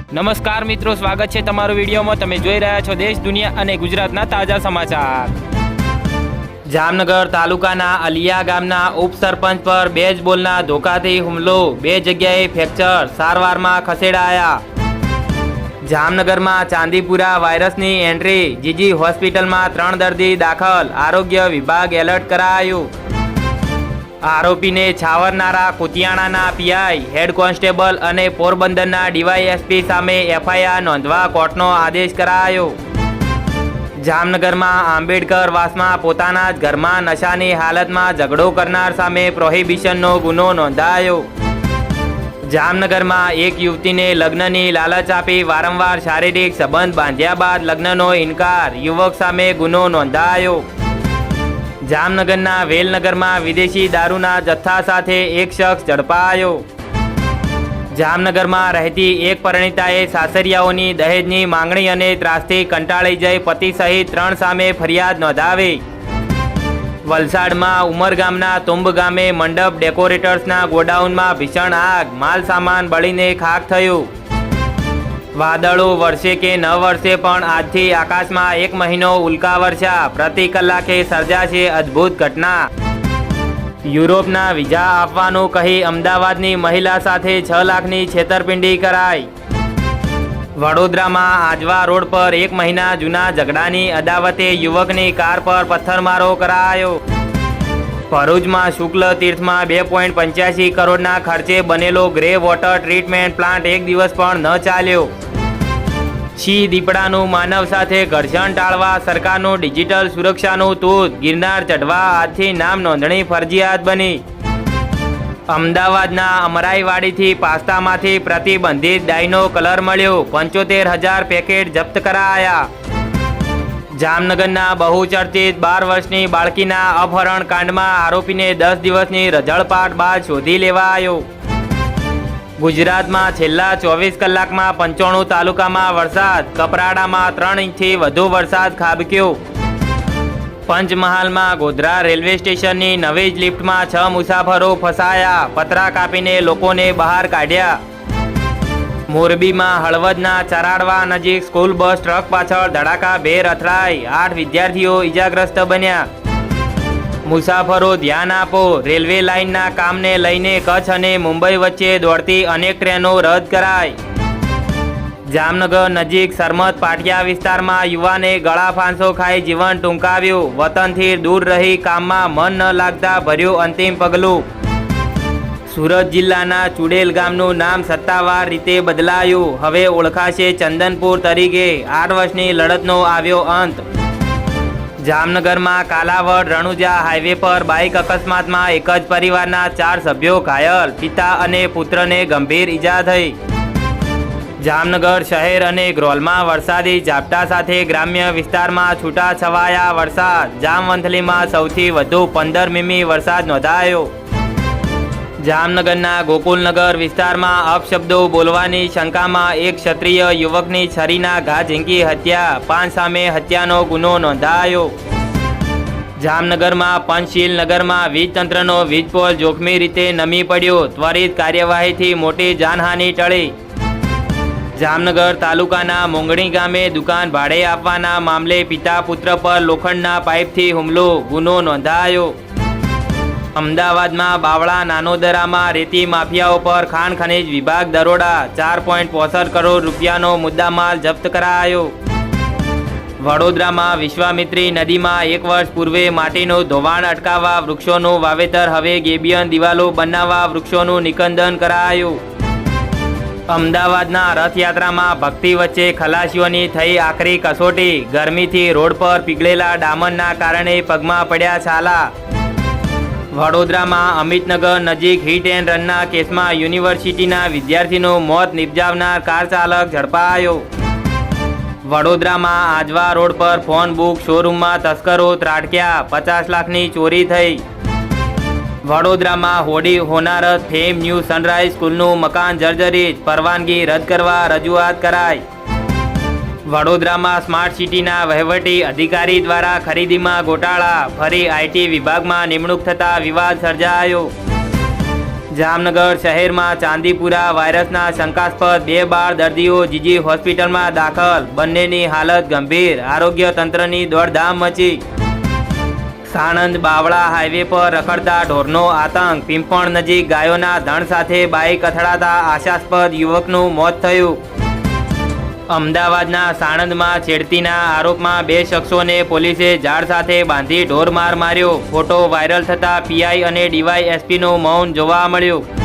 નમસ્કાર મિત્રો, સ્વાગત છે તમારું વિડીયોમાં। તમે જોઈ રહ્યા છો દેશ, દુનિયા અને ગુજરાતના તાજા સમાચાર। જામનગર તાલુકાના અલિયા ગામના ઉપસરપંચ પર બેઝબોલના ધોકાથી હુમલો, 2 જગ્યાએ ફ્રેક્ચર, સારવારમાં ખસેડાયા। જામનગરમાં ચાંદીપુરા વાયરસની એન્ટ્રી, જીજી હોસ્પિટલમાં 3 દર્દી દાખલ, આરોગ્ય વિભાગ એલર્ટ કરાયું। આરોપીને છાવરનારા કુતિયાણાના પીઆઈ, હેડ કોન્સ્ટેબલ અને પોરબંદરના ડીવાયએસપી સામે એફઆઈઆર નોંધવા કોર્ટનો આદેશ કરાયો। જામનગરમાં આંબેડકર વાસમાં પોતાના જ ઘરમાં નશાની હાલતમાં ઝઘડો કરનાર સામે પ્રોહિબિશનનો ગુનો નોંધાયો। જામનગરમાં એક યુવતીને લગ્નની લાલચ આપી વારંવાર શારીરિક સંબંધ બાંધ્યા બાદ લગ્નનો ઇનકાર, યુવક સામે ગુનો નોંધાયો। જામનગરના વેલનગરમાં વિદેશી દારૂના જથ્થા સાથે એક શખ્સ ઝડપાયો। જામનગરમાં રહેતી એક પરિણીતાએ સાસરિયાઓની દહેજની માંગણી અને ત્રાસથી કંટાળી જઈ પતિ સહિત 3 સામે ફરિયાદ નોંધાવી। વલસાડમાં ઉમરગામના તુંબ ગામે મંડપ ડેકોરેટર્સના ગોડાઉનમાં ભીષણ આગ, માલ સામાન બળીને ખાખ થયું। વાદળો વરસે કે ન વરસે પણ આજથી આકાશમાં 1 મહિનો ઉલ્કા વર્ષા, પ્રતિ કલાકે સર્જાશે અદ્ભુત ઘટના। યુરોપના વિઝા આપવાનું કહી અમદાવાદની મહિલા સાથે 6 લાખની છેતરપિંડી કરાઈ। વડોદરામાં આજવા રોડ પર 1 મહિના જૂના ઝઘડાની અદાવતે યુવકની કાર પર પથ્થરમારો કરાયો। ભરૂચમાં શુક્લ તીર્થમાં 2.85 કરોડના ખર્ચે બનેલો ગ્રે વોટર ટ્રીટમેન્ટ પ્લાન્ટ 1 દિવસ પણ ન ચાલ્યો। સિંહ દીપડાનું માનવ સાથે ઘર્ષણ ટાળવા સરકારનું ડિજિટલ સુરક્ષાનું તૂત, ગિરનાર ચઢવા આજથી નામ નોંધણી ફરજિયાત બની। અમદાવાદના અમરાઈવાડીથી પાસ્તામાંથી પ્રતિબંધિત ડાયનો કલર મળ્યો, 75,000 પેકેટ જપ્ત કરાયા। જામનગરના બહુચર્ચિત 12 વર્ષની બાળકીના અપહરણ કાંડમાં આરોપીને 10 દિવસની રઝળપાટ બાદ શોધી લેવાયો। ગુજરાતમાં છેલ્લા 24 કલાકમાં 95 તાલુકામાં વરસાદ, કપરાડામાં 3 ઇંચથી વધુ વરસાદ ખાબક્યો। પંચમહાલમાં ગોધરા રેલવે સ્ટેશનની નવી જ લિફ્ટમાં 6 મુસાફરો ફસાયા, પતરા કાપીને લોકોને બહાર કાઢ્યા। મોરબીમાં હળવદના ચરાડવા નજીક સ્કૂલ બસ ટ્રક પાછળ ધડાકાભેર અથડાઈ, 8 વિદ્યાર્થીઓ ઇજાગ્રસ્ત બન્યા। મુસાફરો ધ્યાન આપો, રેલવે લાઇનના કામને લઈને કચ્છ અને મુંબઈ વચ્ચે દોડતી અનેક ટ્રેનો રદ કરાઈ। જામનગર નજીક સરમત પાટિયા વિસ્તારમાં યુવાને ગળા ફાંસો ખાઈ જીવન ટૂંકાવ્યું, વતનથી દૂર રહી કામમાં મન ન લાગતા ભર્યું અંતિમ પગલું। સુરત જિલ્લાના ચુડેલ ગામનું નામ સત્તાવાર રીતે બદલાયું, હવે ઓળખાશે ચંદનપુર તરીકે। 8 વર્ષની લડતનો આવ્યો અંત। જામનગરમાં કાલાવડ રણુજા હાઈવે પર બાઇક અકસ્માતમાં એક જ પરિવારના 4 સભ્યો ઘાયલ, પિતા અને પુત્રને ગંભીર ઈજા થઈ। જામનગર શહેર અને ગ્રોલમાં વરસાદી ઝાપટા સાથે ગ્રામ્ય વિસ્તારમાં છૂટાછવાયા વરસાદ, જામવંથલીમાં સૌથી વધુ 15 મીમી વરસાદ નોંધાયો। જામનગરના ગોકુલનગર વિસ્તારમાં અપશબ્દો બોલવાની શંકામાં એક ક્ષત્રિય યુવકની છરીના ઘા ઝીંકી હત્યા, 5 સામે હત્યાનો ગુનો નોંધાયો। જામનગરમાં પંચશીલ નગરમાં વીજતંત્રનો વીજપોલ જોખમી રીતે નમી પડ્યો, ત્વરિત કાર્યવાહીથી મોટી જાનહાનિ ટળી। જામનગર તાલુકાના મોંગણી ગામે દુકાન ભાડે આપવાના મામલે પિતા પુત્ર પર લોખંડના પાઇપથી હુમલો, ગુનો નોંધાયો। અમદાવાદમાં બાવળા નાનોદરામાં રેતી માફિયાઓ પર ખાણ ખનીજ વિભાગ દરોડા, 4.65 કરોડ રૂપિયાનો મુદ્દામાલ જપ્ત કરાયો। વડોદરામાં વિશ્વામિત્રી નદીમાં 1 વર્ષ પૂર્વે માટીનું ધોવાણ અટકાવવા વૃક્ષોનું વાવેતર, હવે ગેબિયન દિવાલો બનાવવા વૃક્ષોનું નિકંદન કરાયું। અમદાવાદના રથયાત્રામાં ભક્તિ વચ્ચે ખલાસીઓની થઈ આખરી કસોટી, ગરમીથી રોડ પર પીગળેલા ડામરના કારણે પગમાં પડ્યા છાલા। વડોદરામાં અમિતનગર નજીક હિટ એન્ડ રનના કેસમાં યુનિવર્સિટીના વિદ્યાર્થીનું મોત નિપજાવનાર કાર ચાલક ઝડપાયો। વડોદરામાં આજવા રોડ પર ફોન બુક શોરૂમમાં તસ્કરો ત્રાટક્યા, 50 લાખની ચોરી થઈ। વડોદરામાં હોડી હોનારત ફેમ ન્યૂ સનરાઈઝ સ્કૂલનું મકાન જર્જરિત, પરવાનગી રદ કરવા રજૂઆત કરાઈ। વડોદરામાં સ્માર્ટ સિટીના વહીવટી અધિકારી દ્વારા ખરીદીમાં ગોટાળા, ફરી આઈટી વિભાગમાં નિમણૂક થતા વિવાદ સર્જાયો। જામનગર શહેરમાં ચાંદીપુરા વાયરસના શંકાસ્પદ 2 બાળ દર્દીઓ જીજી હોસ્પિટલમાં દાખલ. બંનેની હાલત ગંભીર. આરોગ્ય તંત્રની દોડધામ મચી. સાણંદ બાવળા હાઈવે પર રખડતા ઢોરનો આતંક. પીંપણ નજીક ગાયોના ધણ સાથે બાઇક અથડાતા આશાસ્પદ યુવકનું મોત થયું. અમદાવાદના સાણંદમાં છેડતીના આરોપમાં 2 શખ્સોને પોલીસે ઝાડ સાથે બાંધી ઢોરમાર માર્યો. ફોટો વાયરલ થતા પીઆઈ અને ડીવાયએસપીનું મૌન જોવા મળ્યું.